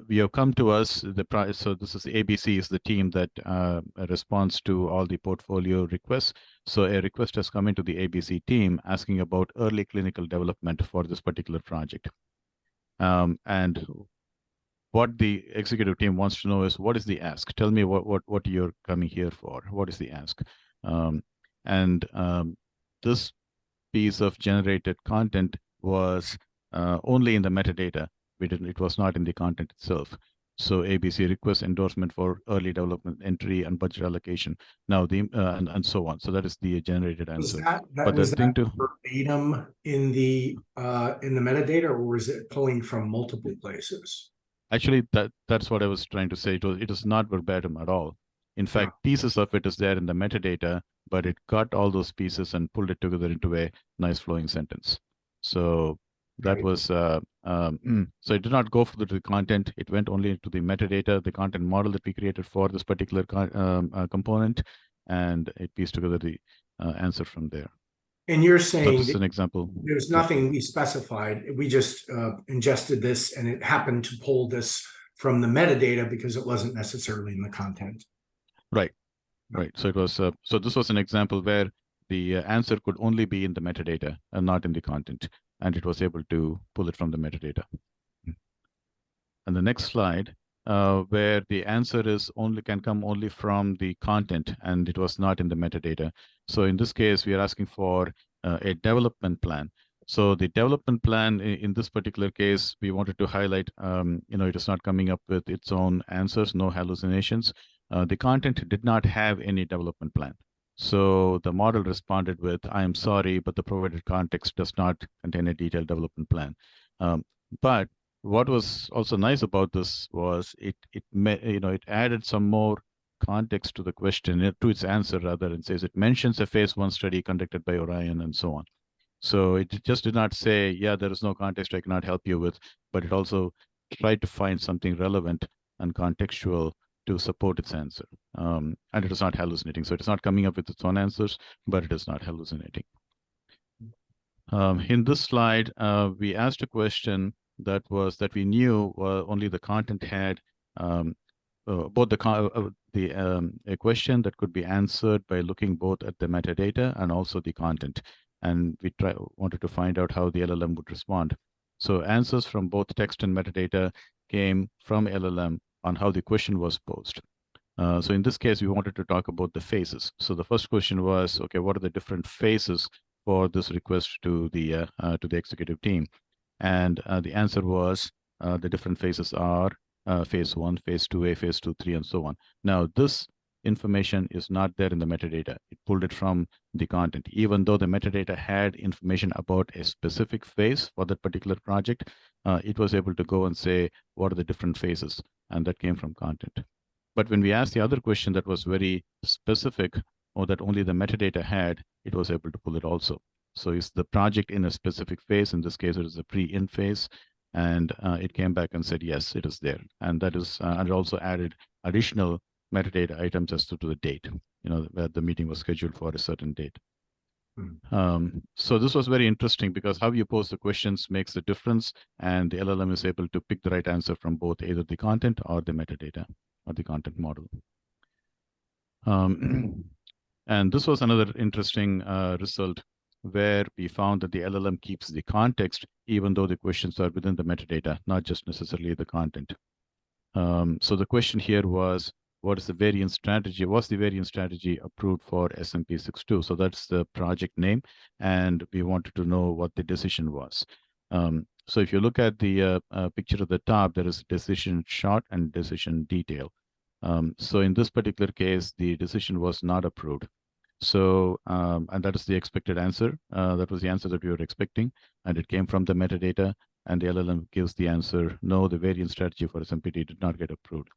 we have come to us, so this is ABC is the team that responds to all the portfolio requests. So a request has come into the ABC team asking about early clinical development for this particular project. And what the executive team wants to know is, what is the ask? Tell me what you're coming here for. What is the ask? This piece of generated content was only in the metadata. It was not in the content itself. So ABC requests endorsement for early development entry and budget allocation. Now and so on. So that is the generated answer. Was that verbatim in the metadata, or was it pulling from multiple places? Actually, that's what I was trying to say. It is not verbatim at all. In fact, pieces of it is there in the metadata, but it got all those pieces and pulled it together into a nice flowing sentence. So that was, so it did not go through the content. It went only into the metadata, the content model that we created for this particular component, and it pieced together the answer from there. And you're saying this is an example. There's nothing we specified. We just ingested this, and it happened to pull this from the metadata because it wasn't necessarily in the content. Right. So it was. So this was an example where the answer could only be in the metadata and not in the content, and it was able to pull it from the metadata. And the next slide, where the answer can come only from the content, and it was not in the metadata. So in this case, we are asking for a development plan. So the development plan in this particular case, we wanted to highlight, it is not coming up with its own answers, no hallucinations. The content did not have any development plan. So the model responded with, I am sorry, but the provided context does not contain a detailed development plan. But what was also nice about this was it added some more context to the question, to its answer rather, and says it mentions a phase 1 study conducted by Orion and so on. So it just did not say, yeah, there is no context I cannot help you with, but it also tried to find something relevant and contextual to support its answer. And it is not hallucinating. So it is not coming up with its own answers, but it is not hallucinating. In this slide, we asked a question that we knew only the content had both a question that could be answered by looking both at the metadata and also the content. And we wanted to find out how the LLM would respond. So answers from both text and metadata came from LLM on how the question was posed. So in this case, we wanted to talk about the phases. So the first question was, okay, what are the different phases for this request to the executive team? And the answer was the different phases are phase 1, phase 2A, phase 2, 3, and so on. Now, this information is not there in the metadata. It pulled it from the content. Even though the metadata had information about a specific phase for that particular project, it was able to go and say, what are the different phases? And that came from content. But when we asked the other question that was very specific, or that only the metadata had, it was able to pull it also. So is the project in a specific phase? In this case, it is a pre-in phase. And it came back and said, yes, it is there. And that is, and it also added additional metadata items as to the date, where the meeting was scheduled for a certain date. So this was very interesting because how you pose the questions makes the difference, and the LLM is able to pick the right answer from both either the content or the metadata. or the content model. And this was another interesting result where we found that the LLM keeps the context even though the questions are within the metadata, not just necessarily the content. So the question here was, what is the variance strategy? Was the variance strategy approved for SMP62? So that's the project name, and we wanted to know what the decision was. So if you look at the picture at the top, there is decision short and decision detail. So in this particular case, the decision was not approved. So, and that is the expected answer. That was the answer that we were expecting, and it came from the metadata, and the LLM gives the answer, no, the variance strategy for SMPT did not get approved.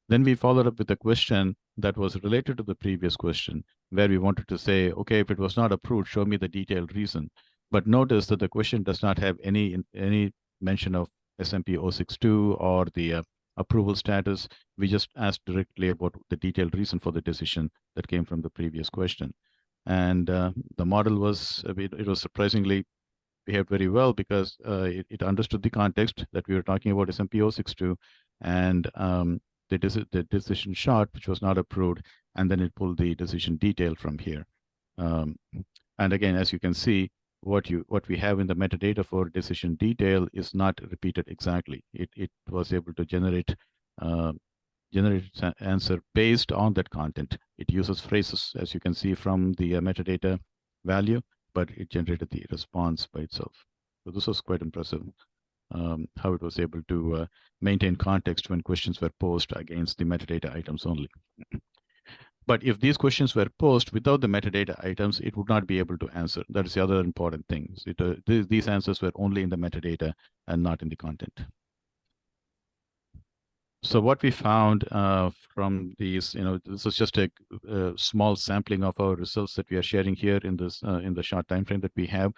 Then we followed up with a question that was related to the previous question, where we wanted to say, okay, if it was not approved, show me the detailed reason. But notice that the question does not have any mention of SMP 062 or the approval status. We just asked directly about the detailed reason for the decision that came from the previous question. And the model was, it was surprisingly behaved very well because it understood the context that we were talking about SMP 062 and the decision short, which was not approved, and then it pulled the decision detail from here. And again, as you can see, what we have in the metadata for decision detail is not repeated exactly. It was able to generate an answer based on that content. It uses phrases, as you can see from the metadata value, but it generated the response by itself. So this was quite impressive, how it was able to maintain context when questions were posed against the metadata items only. But if these questions were posed without the metadata items, it would not be able to answer. That is the other important thing. These answers were only in the metadata and not in the content. So what we found from these, this is just a small sampling of our results that we are sharing here in this in the short time frame that we have.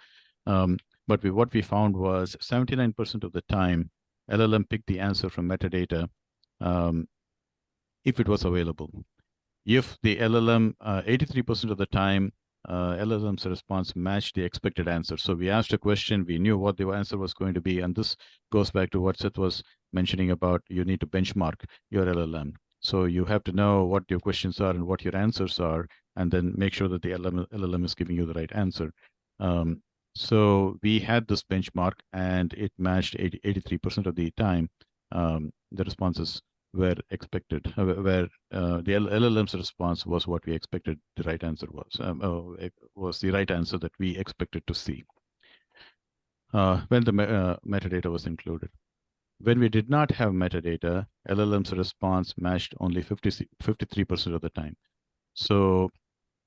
But what we found was 79% of the time, LLM picked the answer from metadata if it was available. If the LLM, 83% of the time, LLM's response matched the expected answer. So we asked a question, we knew what the answer was going to be, and this goes back to what Seth was mentioning about you need to benchmark your LLM. So you have to know what your questions are and what your answers are, and then make sure that the LLM is giving you the right answer. So we had this benchmark, and it matched 83% of the time. The responses were expected, where the LLM's response was what we expected the right answer was. It was the right answer that we expected to see when the metadata was included. When we did not have metadata, LLM's response matched only 53% of the time. So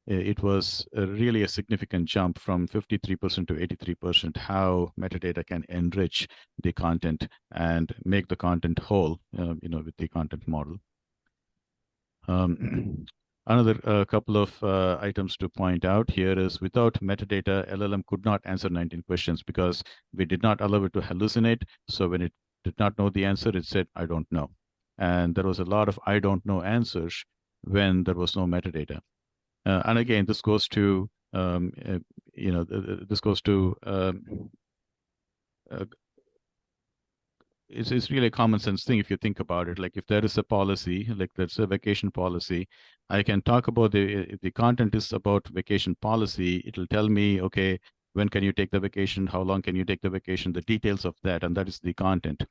it was really a significant jump from 53% to 83%, how metadata can enrich the content and make the content whole, with the content model. Another couple of items to point out here is without metadata, LLM could not answer 19 questions because we did not allow it to hallucinate. So when it did not know the answer, it said, I don't know. And there was a lot of I don't know answers when there was no metadata. And again, this goes to, it's really a common sense thing if you think about it. Like if there is a policy, like there's a vacation policy, I can talk about if the content is about vacation policy, it'll tell me, okay, when can you take the vacation? How long can you take the vacation? The details of that, and that is the content.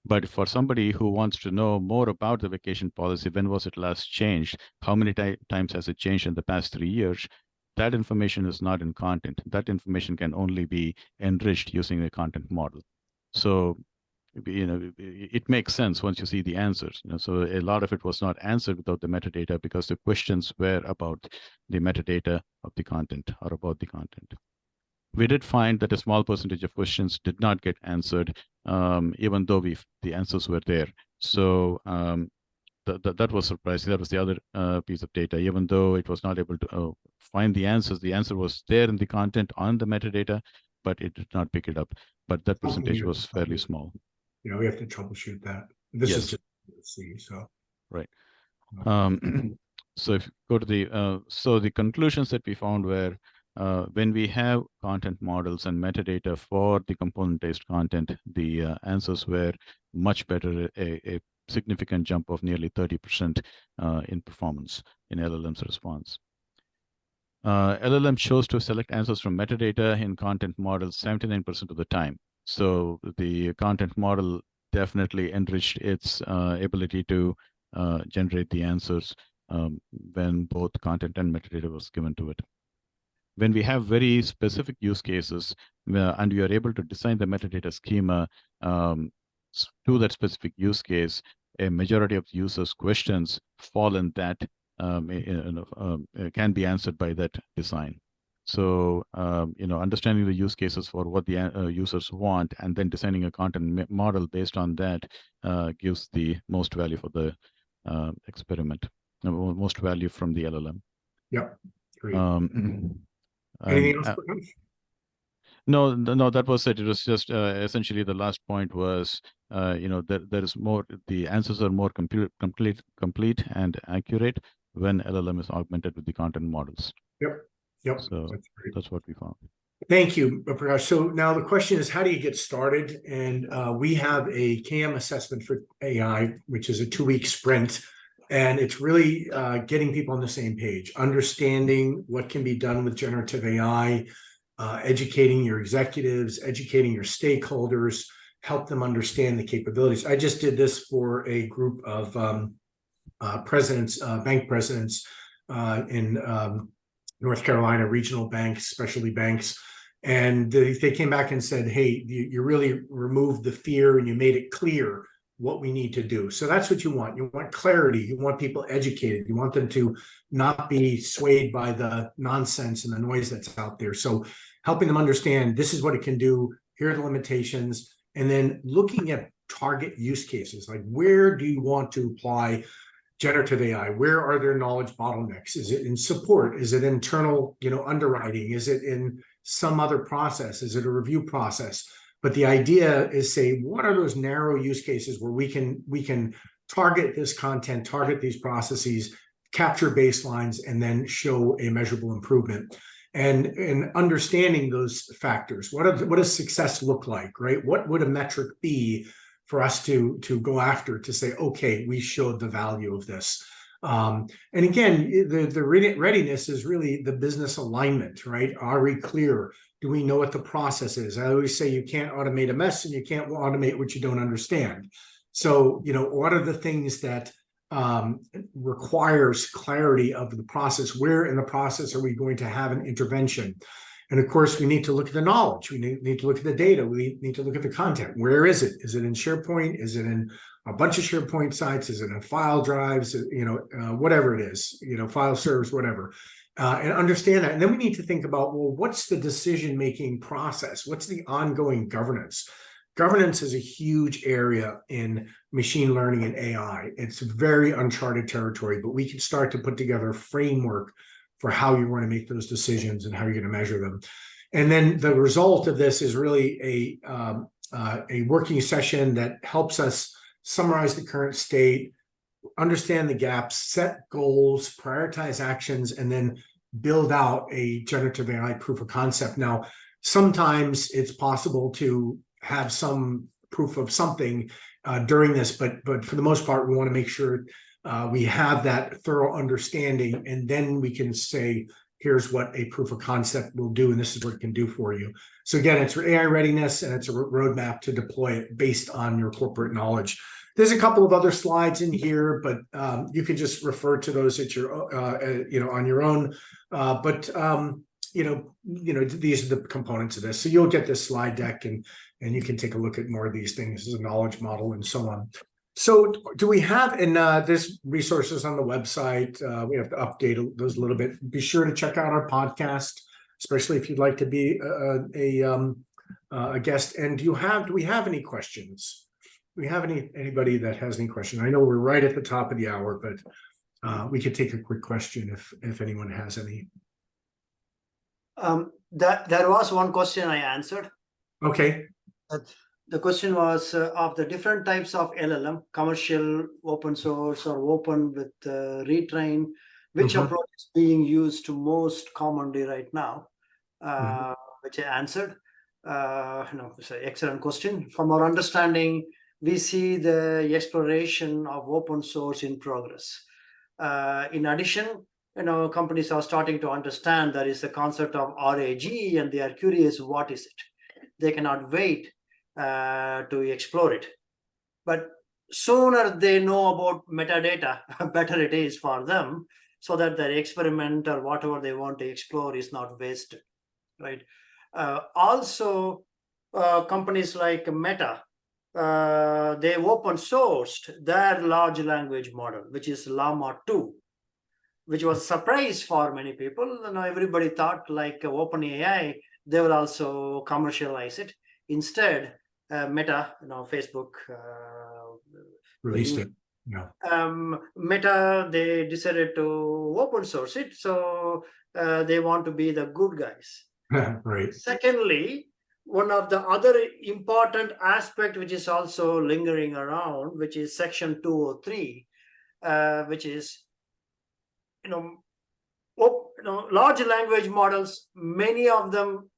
But for somebody who wants to know more about the vacation policy, when was it last changed? How many times has it changed in the past 3 years? That information is not in content. That information can only be enriched using a content model. So, it makes sense once you see the answers. So a lot of it was not answered without the metadata because the questions were about the metadata of the content or about the content. We did find that a small percentage of questions did not get answered, even though the answers were there. So that was surprising. That was the other piece of data. Even though it was not able to find the answers, the answer was there in the content on the metadata, but it did not pick it up. But that percentage was fairly small. We have to troubleshoot that. This is just see, so right. So if you go to the conclusions that we found were, when we have content models and metadata for the component-based content, the answers were much better, a significant jump of nearly 30% in performance in LLM's response. LLM chose to select answers from metadata in content models 79% of the time. So the content model definitely enriched its ability to generate the answers when both content and metadata was given to it. When we have very specific use cases and we are able to design the metadata schema to that specific use case, a majority of users' questions fall in that, can be answered by that design. So, understanding the use cases for what the users want and then designing a content model based on that gives the most value for the experiment, most value from the LLM. Yep. Great. And, Anything else? no, that was it. It was just essentially the last point was, there is more. The answers are more complete and accurate when LLM is augmented with the content models. Yep. So that's what we found. Thank you, Prakash. So now the question is, how do you get started? And we have a KM assessment for AI, which is a 2-week sprint. And it's really getting people on the same page, understanding what can be done with generative AI, educating your executives, educating your stakeholders, help them understand the capabilities. I just did this for a group of presidents, bank presidents in North Carolina, regional banks, specialty banks. And they came back and said, hey, you really removed the fear and you made it clear what we need to do. So that's what you want. You want clarity. You want people educated. You want them to not be swayed by the nonsense and the noise that's out there. So helping them understand this is what it can do, here are the limitations, and then looking at target use cases, like where do you want to apply generative AI? Where are there knowledge bottlenecks? Is it in support? Is it internal, underwriting? Is it in some other process? Is it a review process? But the idea is, say, what are those narrow use cases where we can target this content, target these processes, capture baselines, and then show a measurable improvement. And understanding those factors. What does success look like, right? What would a metric be for us to go after to say, okay, we showed the value of this. And again, the readiness is really the business alignment, right? Are we clear? Do we know what the process is? I always say you can't automate a mess and you can't automate what you don't understand. So, what are the things that requires clarity of the process? Where in the process are we going to have an intervention? And of course, we need to look at the knowledge. We need to look at the data. We need to look at the content. Where is it? Is it in SharePoint? Is it in a bunch of SharePoint sites? Is it in file drives? Whatever it is, file servers, whatever. And understand that. And then we need to think about, well, what's the decision-making process? What's the ongoing governance? Governance is a huge area in machine learning and AI. It's very uncharted territory, but we can start to put together a framework for how you want to make those decisions and how you're going to measure them. And then the result of this is really a working session that helps us summarize the current state, understand the gaps, set goals, prioritize actions, and then build out a generative AI proof of concept. Now, sometimes it's possible to have some proof of something during this, but for the most part, we want to make sure we have that thorough understanding, and then we can say, here's what a proof of concept will do, and this is what it can do for you. So again, it's AI readiness, and it's a roadmap to deploy it based on your corporate knowledge. There's a couple of other slides in here, but you can just refer to those at your, on your own. These are the components of this. So you'll get this slide deck, and you can take a look at more of these things as a knowledge model and so on. So do we have, and there's resources on the website. We have to update those a little bit. Be sure to check out our podcast, especially if you'd like to be a guest. And do we have any questions? Do we have anybody that has any questions? I know we're right at the top of the hour, but we could take a quick question if anyone has any. There was one question I answered. Okay. The question was of the different types of LLM, commercial, open source, or open with retrain, which approach is being used most commonly right now, which I answered. It's an excellent question. From our understanding, we see the exploration of open source in progress. In addition, companies are starting to understand there is a concept of RAG, and they are curious, what is it? They cannot wait to explore it. But sooner they know about metadata, better it is for them, so that their experiment or whatever they want to explore is not wasted, right? Also, companies like Meta, they open sourced their large language model, which is Llama 2, which was a surprise for many people. Everybody thought like OpenAI, they will also commercialize it. Instead, Meta, Facebook, Released it. Yeah. Meta, they decided to open source it, so they want to be the good guys. Right. Secondly, one of the other important aspect which is also lingering around, which is Section 203, which is large language models. Many of them,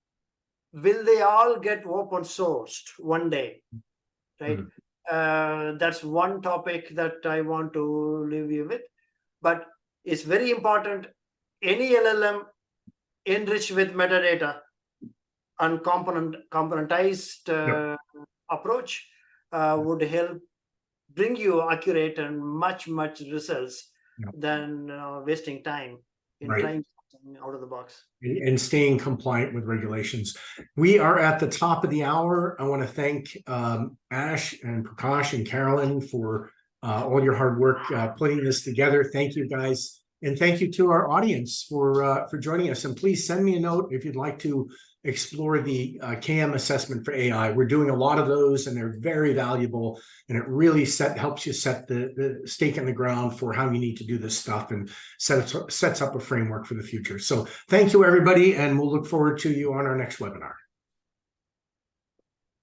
will they all get open sourced one day, right? That's one topic that I want to leave you with. But it's very important. Any LLM enriched with metadata and componentized approach would help bring you accurate and much results than wasting time in trying something out of the box. And staying compliant with regulations. We are at the top of the hour. I want to thank Ash and Prakash and Carolyn for all your hard work putting this together. Thank you, guys. And thank you to our audience for joining us. And please send me a note if you'd like to explore the KM assessment for AI. We're doing a lot of those, and they're very valuable. And it really helps you set the stake in the ground for how you need to do this stuff, and sets up a framework for the future. So thank you, everybody, and we'll look forward to you on our next webinar.